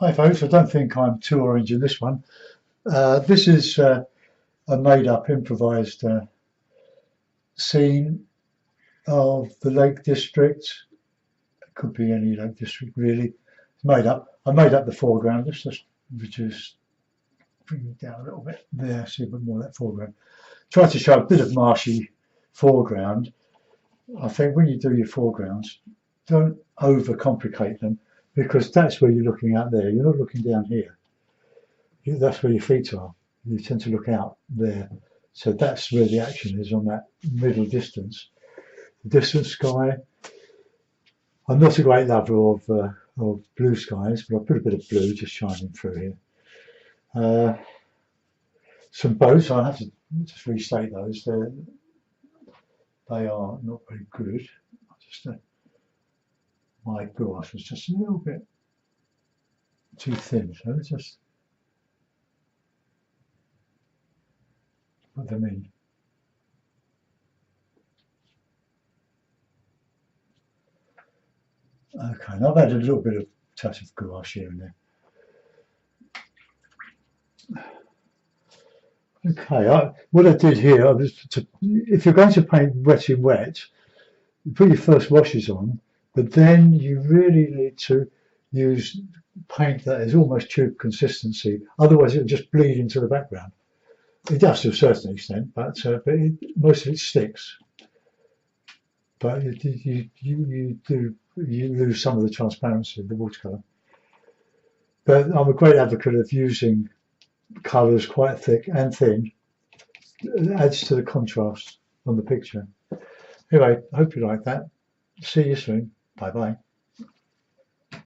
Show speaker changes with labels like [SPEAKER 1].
[SPEAKER 1] Hi folks, I don't think I'm too orange in this one. This is a made-up, improvised scene of the Lake District. It could be any Lake District really. It's made up. I made up the foreground. Let's just reduce, bring it down a little bit there, see a bit more of that foreground. Try to show a bit of marshy foreground. I think when you do your foregrounds, don't overcomplicate them, because that's where you're looking out there. You're not looking down here. That's where your feet are. You tend to look out there. So that's where the action is, on that middle distance. The distant sky. I'm not a great lover of blue skies, but I put a bit of blue just shining through here. Some boats, I have to just restate those. They are not very good. My gouache was just a little bit too thin, so let's just put them in. Okay, and I've added a little bit of touch of gouache here and there. Okay, what I did here, if you're going to paint wet in wet, you put your first washes on, but then you really need to use paint that is almost tube consistency, otherwise it'll just bleed into the background. It does to a certain extent, but most of it sticks. But you lose some of the transparency of the watercolour. But I'm a great advocate of using colours quite thick and thin. It adds to the contrast on the picture. Anyway, I hope you like that. See you soon. Bye bye.